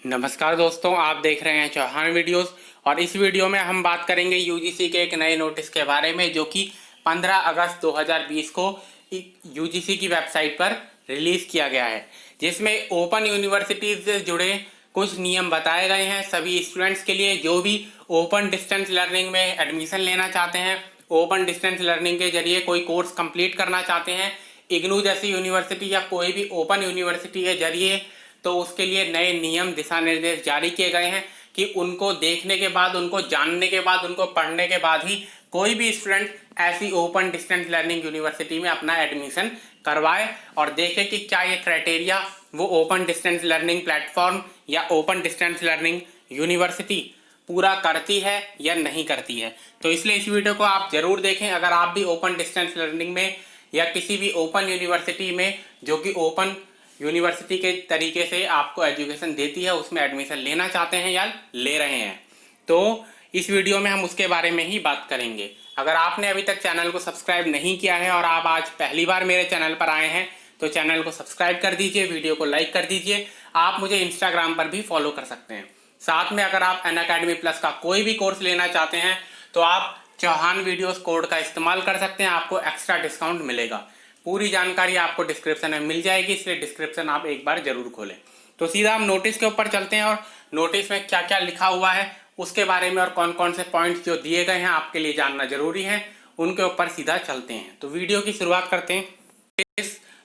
नमस्कार दोस्तों, आप देख रहे हैं चौहान वीडियोस। और इस वीडियो में हम बात करेंगे यूजीसी के एक नए नोटिस के बारे में, जो कि 15 अगस्त 2020 को यूजीसी की वेबसाइट पर रिलीज़ किया गया है, जिसमें ओपन यूनिवर्सिटीज़ से जुड़े कुछ नियम बताए गए हैं सभी स्टूडेंट्स के लिए जो भी ओपन डिस्टेंस लर्निंग में एडमिशन लेना चाहते हैं, ओपन डिस्टेंस लर्निंग के जरिए कोई कोर्स कंप्लीट करना चाहते हैं इग्नू जैसी यूनिवर्सिटी या कोई भी ओपन यूनिवर्सिटी के जरिए। तो उसके लिए नए नियम दिशा निर्देश जारी किए गए हैं कि उनको देखने के बाद, उनको जानने के बाद, उनको पढ़ने के बाद ही कोई भी स्टूडेंट ऐसी ओपन डिस्टेंस लर्निंग यूनिवर्सिटी में अपना एडमिशन करवाए और देखे कि क्या ये क्राइटेरिया वो ओपन डिस्टेंस लर्निंग प्लेटफॉर्म या ओपन डिस्टेंस लर्निंग यूनिवर्सिटी पूरा करती है या नहीं करती है। तो इसलिए इस वीडियो को आप जरूर देखें अगर आप भी ओपन डिस्टेंस लर्निंग में या किसी भी ओपन यूनिवर्सिटी में, जो कि ओपन यूनिवर्सिटी के तरीके से आपको एजुकेशन देती है, उसमें एडमिशन लेना चाहते हैं या ले रहे हैं। तो इस वीडियो में हम उसके बारे में ही बात करेंगे। अगर आपने अभी तक चैनल को सब्सक्राइब नहीं किया है और आप आज पहली बार मेरे चैनल पर आए हैं तो चैनल को सब्सक्राइब कर दीजिए, वीडियो को लाइक कर दीजिए। आप मुझे इंस्टाग्राम पर भी फॉलो कर सकते हैं। साथ में अगर आप अनअकैडमी प्लस का कोई भी कोर्स लेना चाहते हैं तो आप चौहान वीडियोस कोड का इस्तेमाल कर सकते हैं, आपको एक्स्ट्रा डिस्काउंट मिलेगा। पूरी जानकारी आपको डिस्क्रिप्शन में मिल जाएगी, इसलिए डिस्क्रिप्शन आप एक बार जरूर खोलें। तो सीधा हम नोटिस के ऊपर चलते हैं और नोटिस में क्या क्या लिखा हुआ है उसके बारे में और कौन कौन से पॉइंट्स जो दिए गए हैं आपके लिए जानना जरूरी है, उनके ऊपर सीधा चलते हैं। तो वीडियो की शुरुआत करते हैं,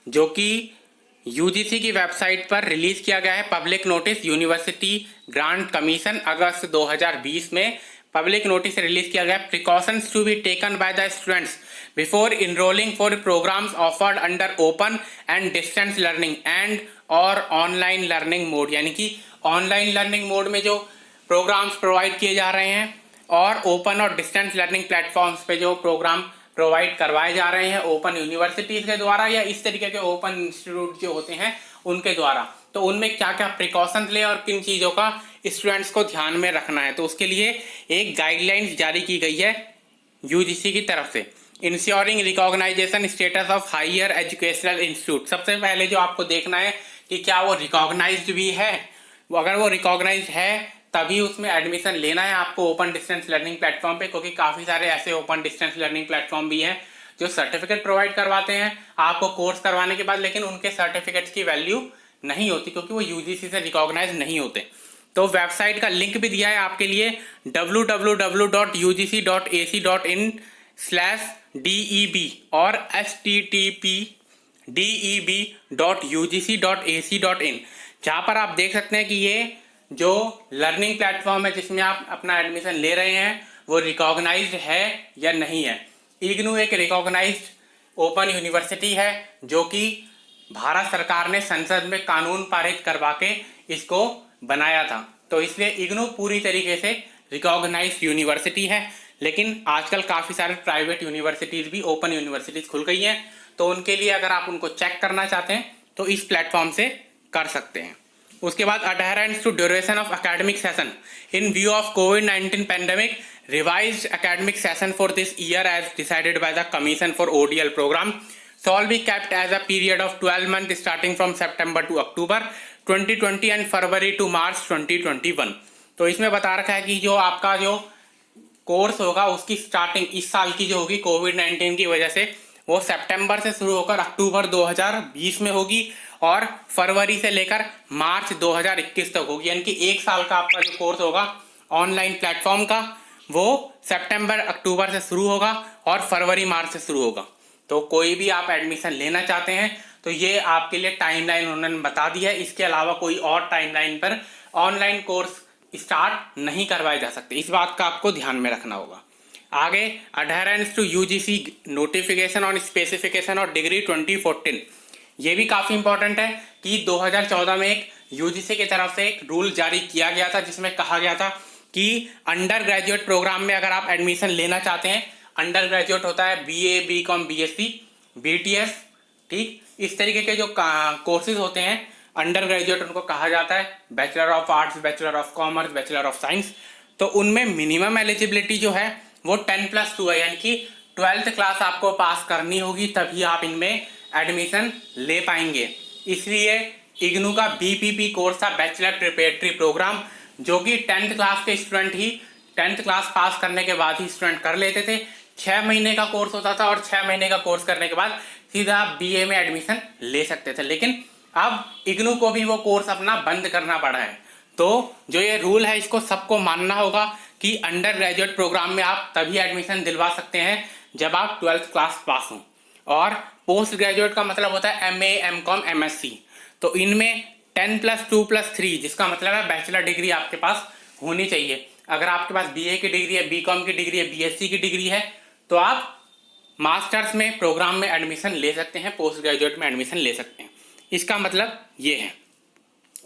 जो कि यूजीसी की वेबसाइट पर रिलीज किया गया है। Public notice University Grant Commission August 2020 में पब्लिक नोटिस रिलीज किया गया। Precautions to be taken by the students before enrolling for programmes offered under open and distance learning and और ऑनलाइन लर्निंग मोड, यानी कि online learning mode में जो programmes provide किए जा रहे हैं और ओपन और डिस्टेंस लर्निंग प्लेटफॉर्म्स पे जो प्रोग्राम प्रोवाइड करवाए जा रहे हैं ओपन यूनिवर्सिटीज़ के द्वारा या इस तरीके के ओपन इंस्टीट्यूट जो होते हैं उनके द्वारा, तो उनमें क्या क्या प्रिकॉशंस लें और किन चीज़ों का स्टूडेंट्स को ध्यान में रखना है। तो उसके लिए एक गाइडलाइंस जारी की गई है यूजीसी की तरफ से। Ensuring recognisation status of higher educational institute, सबसे पहले जो आपको देखना है कि क्या वो रिकॉग्नाइज्ड भी है। अगर वो रिकॉग्नाइज्ड है तभी उसमें एडमिशन लेना है आपको ओपन डिस्टेंस लर्निंग प्लेटफॉर्म पे, क्योंकि काफ़ी सारे ऐसे ओपन डिस्टेंस लर्निंग प्लेटफॉर्म भी हैं जो सर्टिफिकेट प्रोवाइड करवाते हैं आपको कोर्स करवाने के बाद, लेकिन उनके सर्टिफिकेट्स की वैल्यू नहीं होती क्योंकि वो यूजीसी से रिकॉग्नाइज नहीं होते। तो वेबसाइट का लिंक भी दिया है आपके लिए www.ugc.ac.in/deb और http://deb.ugc.ac.in, जहाँ पर आप देख सकते हैं कि ये जो लर्निंग प्लेटफॉर्म है जिसमें आप अपना एडमिशन ले रहे हैं वो रिकॉग्नाइज्ड है या नहीं है। इग्नू एक रिकॉग्नाइज्ड ओपन यूनिवर्सिटी है जो कि भारत सरकार ने संसद में कानून पारित करवा के इसको बनाया था, तो इसलिए इग्नू पूरी तरीके से रिकॉग्नाइज्ड यूनिवर्सिटी है। लेकिन आजकल काफ़ी सारे प्राइवेट यूनिवर्सिटीज़ भी ओपन यूनिवर्सिटीज़ खुल गई हैं, तो उनके लिए अगर आप उनको चेक करना चाहते हैं तो इस प्लेटफॉर्म से कर सकते हैं। उसके बाद adherence to duration of academic session in view of कोविड-19 pandemic, revised academic session for this year as decided by the commission for ODL programme shall be kept as a period of 12 months starting from September to October 2020 and February to March 2021। तो इसमें बता रखा है कि जो आपका जो course होगा उसकी स्टार्टिंग इस साल की जो होगी कोविड-19 की वजह से वो सितंबर से शुरू होकर अक्टूबर 2020 में होगी और फरवरी से लेकर मार्च 2021 तक होगी, यानी कि एक साल का आपका जो कोर्स होगा ऑनलाइन प्लेटफॉर्म का वो सितंबर अक्टूबर से शुरू होगा और फरवरी मार्च से शुरू होगा। तो कोई भी आप एडमिशन लेना चाहते हैं तो ये आपके लिए टाइमलाइन उन्होंने बता दी है। इसके अलावा कोई और टाइमलाइन पर ऑनलाइन कोर्स स्टार्ट नहीं करवाए जा सकते, इस बात का आपको ध्यान में रखना होगा। आगे adherence to UGC notification on specification और डिग्री 2014, ये भी काफ़ी इंपॉर्टेंट है कि 2014 में एक यूजीसी की तरफ से एक रूल जारी किया गया था जिसमें कहा गया था कि अंडर ग्रेजुएट प्रोग्राम में अगर आप एडमिशन लेना चाहते हैं, अंडर ग्रेजुएट होता है बीए, बीकॉम, बीएससी, बीटीएस, ठीक, इस तरीके के जो कोर्सेज होते हैं अंडर ग्रेजुएट उनको कहा जाता है, bachelor of arts, bachelor of commerce, bachelor of science. तो उनमें मिनिमम एलिजिबिलिटी जो है वो 10+2 है, यानी कि 12th क्लास आपको पास करनी होगी तभी आप इनमें एडमिशन ले पाएंगे। इसलिए इग्नू का बीपीपी कोर्स था, बैचलर प्रिपरेटरी प्रोग्राम, जो कि 10th क्लास के स्टूडेंट ही 10th क्लास पास करने के बाद ही स्टूडेंट कर लेते थे। 6 महीने का कोर्स होता था और 6 महीने का कोर्स करने के बाद सीधा आप बीए में एडमिशन ले सकते थे। लेकिन अब इग्नू को भी वो कोर्स अपना बंद करना पड़ा है। तो जो ये रूल है इसको सबको मानना होगा कि अंडर ग्रेजुएट प्रोग्राम में आप तभी एडमिशन दिलवा सकते हैं जब आप 12th क्लास पास हों। और पोस्ट ग्रेजुएट का मतलब होता है MA, MCOM, MSc। तो इनमें 10+2+3 जिसका मतलब है बैचलर डिग्री आपके पास होनी चाहिए। अगर आपके पास BA की डिग्री है, BCom की डिग्री है, BSc की डिग्री है, तो आप मास्टर्स में प्रोग्राम में एडमिशन ले सकते हैं, पोस्ट ग्रेजुएट में एडमिशन ले सकते हैं। इसका मतलब ये है।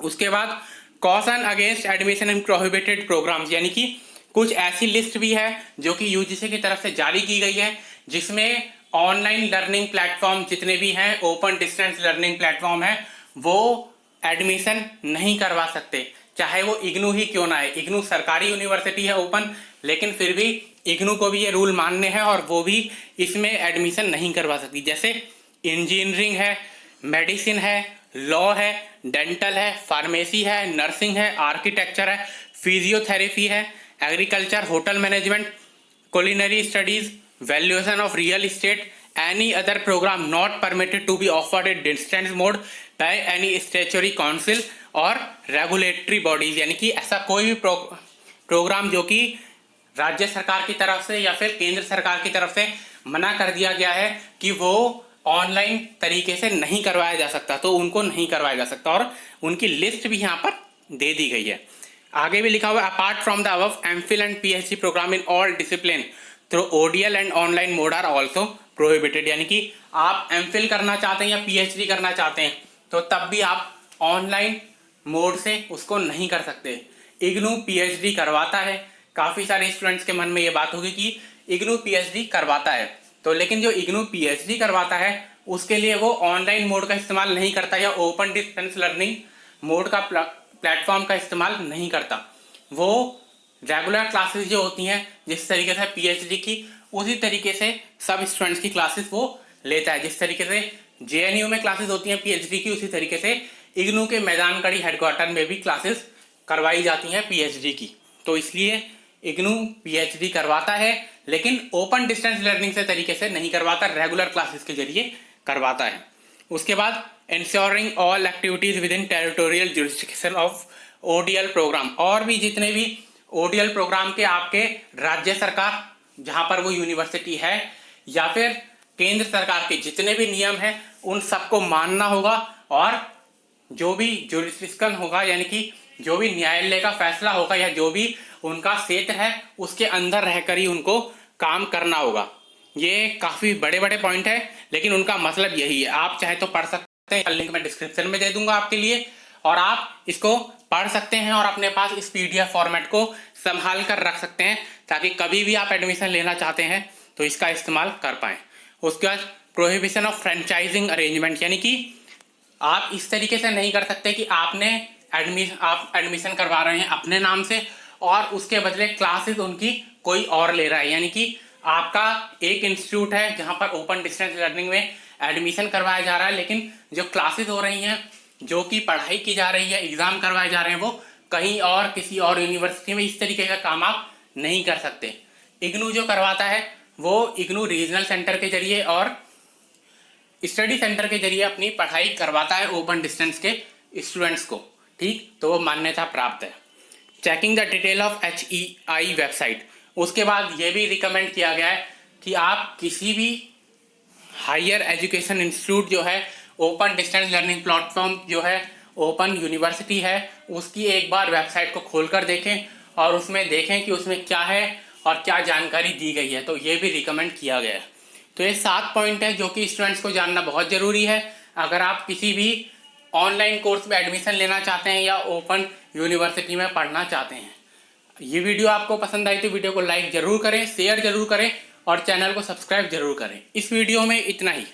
उसके बाद caution against admission in prohibited programmes, यानी कि कुछ ऐसी लिस्ट भी है जो कि UGC की तरफ से जारी की गई है, जिसमें ऑनलाइन लर्निंग प्लेटफॉर्म जितने भी हैं, ओपन डिस्टेंस लर्निंग प्लेटफॉर्म है, वो एडमिशन नहीं करवा सकते, चाहे वो इग्नू ही क्यों ना है। इग्नू सरकारी यूनिवर्सिटी है ओपन, लेकिन फिर भी इग्नू को भी ये रूल मानने हैं और वो भी इसमें एडमिशन नहीं करवा सकती। जैसे इंजीनियरिंग है, मेडिसिन है, लॉ है, डेंटल है, फार्मेसी है, नर्सिंग है, आर्किटेक्चर है, फिजियोथेरेपी है, agriculture, hotel management, culinary studies, valuation of real estate, any other programme not permitted to be offered in distance mode by any statutory council और regulatory bodies, यानी कि ऐसा कोई भी प्रोग्राम जो कि राज्य सरकार की तरफ से या फिर केंद्र सरकार की तरफ से मना कर दिया गया है कि वो ऑनलाइन तरीके से नहीं करवाया जा सकता, तो उनको नहीं करवाया जा सकता। और उनकी लिस्ट भी यहाँ पर दे दी गई है। आगे भी लिखा हुआ है, apart from the above MPhil and PhD programme in all discipline through ODL and online mode are also prohibited, यानी कि आप एमफिल करना चाहते हैं या PhD करना चाहते हैं तो तब भी आप ऑनलाइन मोड से उसको नहीं कर सकते। इग्नू PhD करवाता है। काफ़ी सारे स्टूडेंट्स के मन में ये बात होगी कि इग्नू PhD करवाता है, तो लेकिन जो इग्नू PhD करवाता है उसके लिए वो ऑनलाइन मोड का इस्तेमाल नहीं करता या ओपन डिस्टेंस लर्निंग मोड का प्लेटफॉर्म का इस्तेमाल नहीं करता। वो रेगुलर क्लासेस जो होती हैं जिस तरीके से PhD की, उसी तरीके से सब स्टूडेंट्स की क्लासेस वो लेता है। जिस तरीके से JNU में क्लासेस होती हैं PhD की, उसी तरीके से इग्नू के मैदानगढ़ी हेडक्वार्टर में भी क्लासेस करवाई जाती हैं PhD की। तो इसलिए इग्नू PhD करवाता है, लेकिन ओपन डिस्टेंस लर्निंग से तरीके से नहीं करवाता, रेगुलर क्लासेस के जरिए करवाता है। उसके बाद ensuring all activities within territorial jurisdiction of ODL programme, और भी जितने भी ODL प्रोग्राम के आपके राज्य सरकार जहां पर वो यूनिवर्सिटी है या फिर केंद्र सरकार के जितने भी नियम हैं उन सबको मानना होगा, और जो भी जुरिस्डिक्शन होगा यानी कि जो भी न्यायालय का फैसला होगा या जो भी उनका क्षेत्र है उसके अंदर रहकर ही उनको काम करना होगा। ये काफ़ी बड़े बड़े पॉइंट है, लेकिन उनका मतलब यही है। आप चाहे तो पढ़ सकते हैं, लिंक मैं डिस्क्रिप्शन में दे दूंगा आपके लिए, और आप इसको पढ़ सकते हैं और अपने पास इस PDF फॉर्मेट को संभाल कर रख सकते हैं, ताकि कभी भी आप एडमिशन लेना चाहते हैं तो इसका इस्तेमाल कर पाएँ। उसके बाद प्रोहिबिशन ऑफ फ्रेंचाइजिंग अरेंजमेंट, यानी कि आप इस तरीके से नहीं कर सकते कि आप एडमिशन करवा रहे हैं अपने नाम से और उसके बदले क्लासेस उनकी कोई और ले रहा है। यानी कि आपका एक इंस्टीट्यूट है जहां पर ओपन डिस्टेंस लर्निंग में एडमिशन करवाया जा रहा है, लेकिन जो क्लासेस हो रही हैं, जो कि पढ़ाई की जा रही है, एग्ज़ाम करवाए जा रहे हैं, वो कहीं और किसी और यूनिवर्सिटी में इस तरीके का काम आप नहीं कर सकते। इग्नू जो करवाता है वो इग्नू रीजनल सेंटर के जरिए और स्टडी सेंटर के जरिए अपनी पढ़ाई करवाता है ओपन डिस्टेंस के स्टूडेंट्स को, ठीक, तो वो मान्यता प्राप्त है। Checking the detail of HEI website, उसके बाद ये भी रिकमेंड किया गया है कि आप किसी भी हायर एजुकेशन इंस्टीट्यूट जो है, ओपन डिस्टेंस लर्निंग प्लेटफॉर्म जो है, ओपन यूनिवर्सिटी है, उसकी एक बार वेबसाइट को खोलकर देखें और उसमें देखें कि उसमें क्या है और क्या जानकारी दी गई है। तो ये भी रिकमेंड किया गया है। तो ये 7 पॉइंट है जो कि स्टूडेंट्स को जानना बहुत ज़रूरी है अगर आप किसी भी ऑनलाइन कोर्स में एडमिशन लेना चाहते हैं या ओपन यूनिवर्सिटी में पढ़ना चाहते हैं। ये वीडियो आपको पसंद आई तो वीडियो को लाइक ज़रूर करें, शेयर ज़रूर करें और चैनल को सब्सक्राइब ज़रूर करें। इस वीडियो में इतना ही।